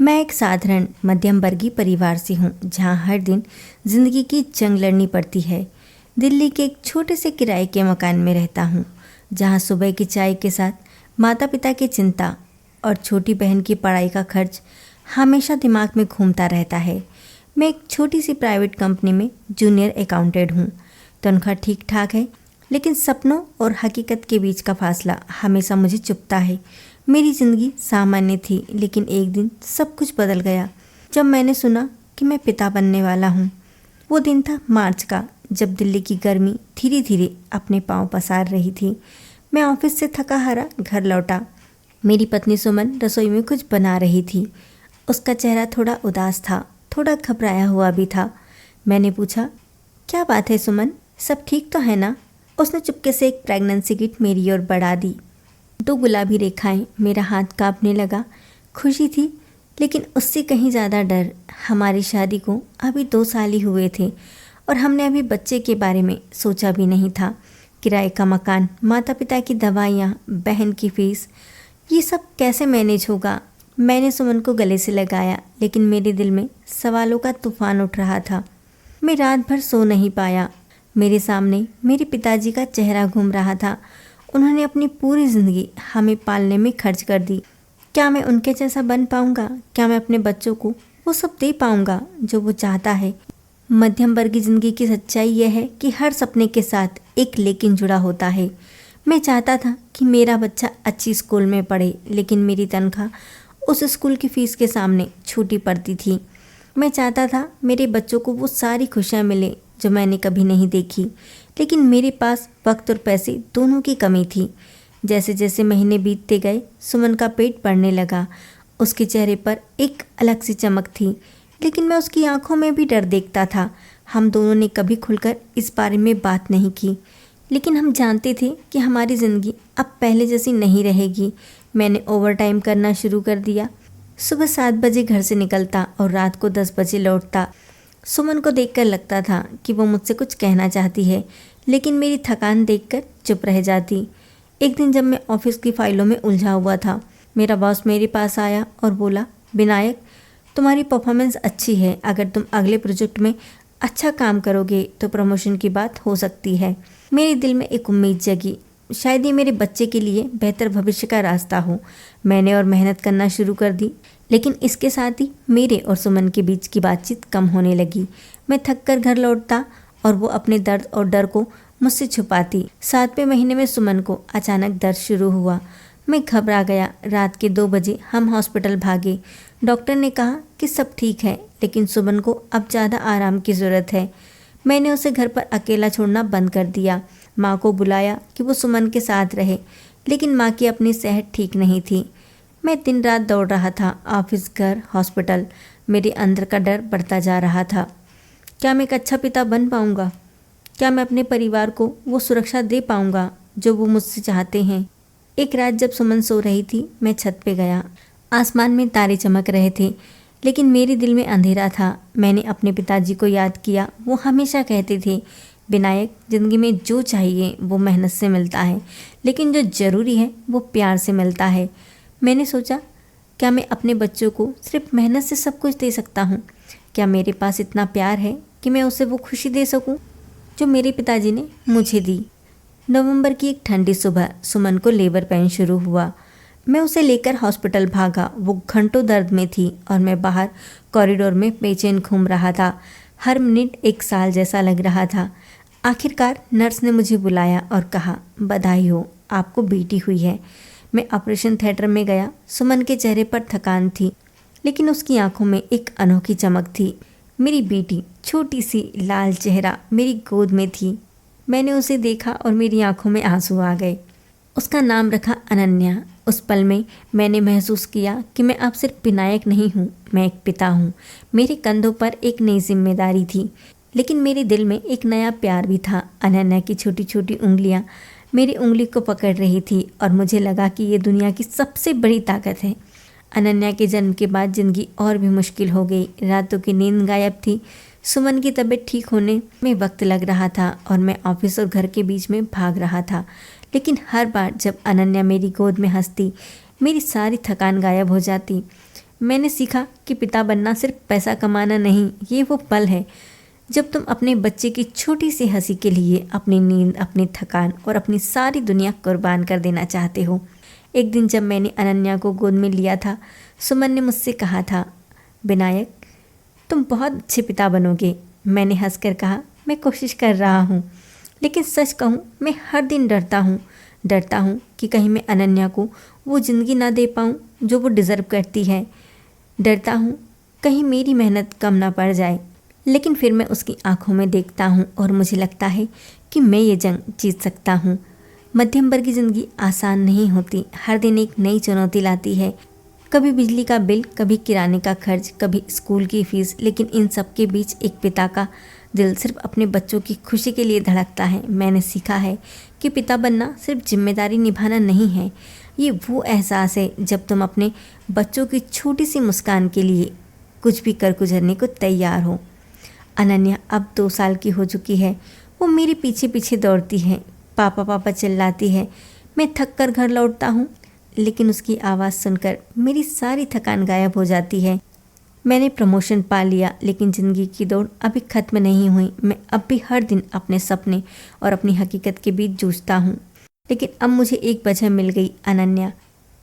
मैं एक साधारण मध्यम वर्गीय परिवार से हूँ, जहाँ हर दिन जिंदगी की जंग लड़नी पड़ती है। दिल्ली के एक छोटे से किराए के मकान में रहता हूँ, जहाँ सुबह की चाय के साथ माता पिता की चिंता और छोटी बहन की पढ़ाई का खर्च हमेशा दिमाग में घूमता रहता है। मैं एक छोटी सी प्राइवेट कंपनी में जूनियर अकाउंटेंट हूँ। तनख्वाह ठीक ठाक है, लेकिन सपनों और हकीकत के बीच का फासला हमेशा मुझे चुभता है। मेरी ज़िंदगी सामान्य थी, लेकिन एक दिन सब कुछ बदल गया जब मैंने सुना कि मैं पिता बनने वाला हूँ। वो दिन था मार्च का, जब दिल्ली की गर्मी धीरे धीरे अपने पाँव पसार रही थी। मैं ऑफिस से थका हारा घर लौटा। मेरी पत्नी सुमन रसोई में कुछ बना रही थी। उसका चेहरा थोड़ा उदास था, थोड़ा घबराया हुआ भी था। मैंने पूछा, क्या बात है सुमन, सब ठीक तो है ना? उसने चुपके से एक प्रेगनेंसी किट मेरी ओर बढ़ा दी। 2 गुलाबी रेखाएं, मेरा हाथ कांपने लगा। खुशी थी, लेकिन उससे कहीं ज़्यादा डर। हमारी शादी को अभी 2 साल ही हुए थे और हमने अभी बच्चे के बारे में सोचा भी नहीं था। किराए का मकान, माता पिता की दवाइयाँ, बहन की फीस, ये सब कैसे मैनेज होगा? मैंने सुमन को गले से लगाया, लेकिन मेरे दिल में सवालों का तूफान उठ रहा था। मैं रात भर सो नहीं पाया। मेरे सामने मेरे पिताजी का चेहरा घूम रहा था। उन्होंने अपनी पूरी ज़िंदगी हमें पालने में खर्च कर दी। क्या मैं उनके जैसा बन पाऊँगा? क्या मैं अपने बच्चों को वो सब दे पाऊँगा जो वो चाहता है? मध्यम वर्गीय ज़िंदगी की सच्चाई यह है कि हर सपने के साथ एक लेकिन जुड़ा होता है। मैं चाहता था कि मेरा बच्चा अच्छी स्कूल में पढ़े, लेकिन मेरी तनख्वाह उस स्कूल की फ़ीस के सामने छोटी पड़ती थी। मैं चाहता था मेरे बच्चों को वो सारी खुशियाँ मिले जो मैंने कभी नहीं देखी, लेकिन मेरे पास वक्त और पैसे दोनों की कमी थी। जैसे जैसे महीने बीतते गए, सुमन का पेट बढ़ने लगा। उसके चेहरे पर एक अलग सी चमक थी, लेकिन मैं उसकी आंखों में भी डर देखता था। हम दोनों ने कभी खुलकर इस बारे में बात नहीं की, लेकिन हम जानते थे कि हमारी ज़िंदगी अब पहले जैसी नहीं रहेगी। मैंने ओवर टाइम करना शुरू कर दिया। सुबह 7 बजे घर से निकलता और रात को 10 बजे लौटता। सुमन को देखकर लगता था कि वो मुझसे कुछ कहना चाहती है, लेकिन मेरी थकान देखकर चुप रह जाती। एक दिन जब मैं ऑफिस की फाइलों में उलझा हुआ था, मेरा बॉस मेरे पास आया और बोला, विनायक, तुम्हारी परफॉर्मेंस अच्छी है। अगर तुम अगले प्रोजेक्ट में अच्छा काम करोगे तो प्रमोशन की बात हो सकती है। मेरे दिल में एक उम्मीद जगी, शायद ये मेरे बच्चे के लिए बेहतर भविष्य का रास्ता हो। मैंने और मेहनत करना शुरू कर दी, लेकिन इसके साथ ही मेरे और सुमन के बीच की बातचीत कम होने लगी। मैं थक कर घर लौटता और वो अपने दर्द और डर को मुझसे छुपाती। 7वें महीने में सुमन को अचानक दर्द शुरू हुआ। मैं घबरा गया। रात के 2 बजे हम हॉस्पिटल भागे। डॉक्टर ने कहा कि सब ठीक है, लेकिन सुमन को अब ज़्यादा आराम की ज़रूरत है। मैंने उसे घर पर अकेला छोड़ना बंद कर दिया। माँ को बुलाया कि वो सुमन के साथ रहे, लेकिन माँ की अपनी सेहत ठीक नहीं थी। मैं दिन रात दौड़ रहा था, ऑफिस, घर, हॉस्पिटल। मेरे अंदर का डर बढ़ता जा रहा था। क्या मैं एक अच्छा पिता बन पाऊँगा? क्या मैं अपने परिवार को वो सुरक्षा दे पाऊँगा जो वो मुझसे चाहते हैं? एक रात जब सुमन सो रही थी, मैं छत पे गया। आसमान में तारे चमक रहे थे, लेकिन मेरे दिल में अंधेरा था। मैंने अपने पिताजी को याद किया। वो हमेशा कहते थे, विनायक, ज़िंदगी में जो चाहिए वो मेहनत से मिलता है, लेकिन जो ज़रूरी है वो प्यार से मिलता है। मैंने सोचा, क्या मैं अपने बच्चों को सिर्फ मेहनत से सब कुछ दे सकता हूँ? क्या मेरे पास इतना प्यार है कि मैं उसे वो खुशी दे सकूँ जो मेरे पिताजी ने मुझे दी? नवंबर की एक ठंडी सुबह सुमन को लेबर पेन शुरू हुआ। मैं उसे लेकर हॉस्पिटल भागा। वो घंटों दर्द में थी और मैं बाहर कॉरिडोर में बेचैन घूम रहा था। हर मिनट एक साल जैसा लग रहा था। आखिरकार नर्स ने मुझे बुलाया और कहा, बधाई हो, आपको बेटी हुई है। मैं ऑपरेशन थिएटर में गया। सुमन के चेहरे पर थकान थी, लेकिन उसकी आंखों में एक अनोखी चमक थी। मेरी बेटी, छोटी सी लाल चेहरा, मेरी गोद में थी। मैंने उसे देखा और मेरी आंखों में आंसू आ गए। उसका नाम रखा अनन्या। उस पल में मैंने महसूस किया कि मैं अब सिर्फ विनायक नहीं हूँ, मैं एक पिता हूँ। मेरे कंधों पर एक नई जिम्मेदारी थी, लेकिन मेरे दिल में एक नया प्यार भी था। अनन्या की छोटी छोटी उंगलियाँ मेरी उंगली को पकड़ रही थी और मुझे लगा कि ये दुनिया की सबसे बड़ी ताकत है। अनन्या के जन्म के बाद ज़िंदगी और भी मुश्किल हो गई। रातों की नींद गायब थी। सुमन की तबीयत ठीक होने में वक्त लग रहा था और मैं ऑफिस और घर के बीच में भाग रहा था। लेकिन हर बार जब अनन्या मेरी गोद में हंसती, मेरी सारी थकान गायब हो जाती। मैंने सीखा कि पिता बनना सिर्फ पैसा कमाना नहीं, ये वो पल है जब तुम अपने बच्चे की छोटी सी हंसी के लिए अपनी नींद, अपनी थकान और अपनी सारी दुनिया कुर्बान कर देना चाहते हो। एक दिन जब मैंने अनन्या को गोद में लिया था, सुमन ने मुझसे कहा था, विनायक तुम बहुत अच्छे पिता बनोगे। मैंने हंसकर कहा, मैं कोशिश कर रहा हूँ, लेकिन सच कहूँ मैं हर दिन डरता हूँ कि कहीं मैं अनन्या को वो ज़िंदगी ना दे पाऊँ जो वो डिज़र्व करती है। डरता हूँ कहीं मेरी मेहनत कम ना पड़ जाए। लेकिन फिर मैं उसकी आंखों में देखता हूँ और मुझे लगता है कि मैं ये जंग जीत सकता हूँ। मध्यम वर्ग की ज़िंदगी आसान नहीं होती, हर दिन एक नई चुनौती लाती है। कभी बिजली का बिल, कभी किराने का खर्च, कभी स्कूल की फीस, लेकिन इन सब के बीच एक पिता का दिल सिर्फ अपने बच्चों की खुशी के लिए धड़कता है। मैंने सीखा है कि पिता बनना सिर्फ जिम्मेदारी निभाना नहीं है, ये वो एहसास है जब तुम अपने बच्चों की छोटी सी मुस्कान के लिए कुछ भी कर गुजरने को तैयार हो। अनन्या अब 2 साल की हो चुकी है। वो मेरे पीछे पीछे दौड़ती है, पापा पापा चिल्लाती है। मैं थक कर घर लौटता हूँ, लेकिन उसकी आवाज़ सुनकर मेरी सारी थकान गायब हो जाती है। मैंने प्रमोशन पा लिया, लेकिन ज़िंदगी की दौड़ अभी ख़त्म नहीं हुई। मैं अब भी हर दिन अपने सपने और अपनी हकीकत के बीच जूझता हूँ। लेकिन अब मुझे एक वजह मिल गई, अनन्या।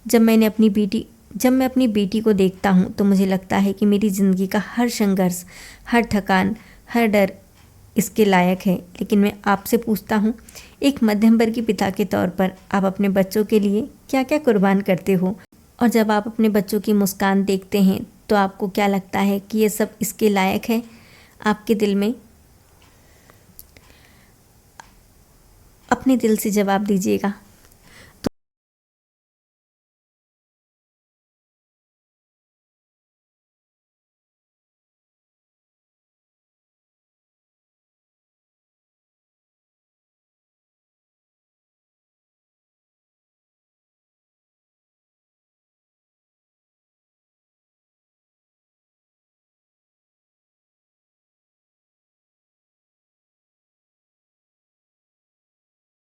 जब मैं अपनी बेटी को देखता हूँ तो मुझे लगता है कि मेरी ज़िंदगी का हर संघर्ष, हर थकान, हर डर इसके लायक है। लेकिन मैं आपसे पूछता हूँ, एक मध्यम वर्गीय पिता के तौर पर आप अपने बच्चों के लिए क्या क्या कुर्बान करते हो? और जब आप अपने बच्चों की मुस्कान देखते हैं तो आपको क्या लगता है कि ये सब इसके लायक है? आपके दिल में अपने दिल से जवाब दीजिएगा।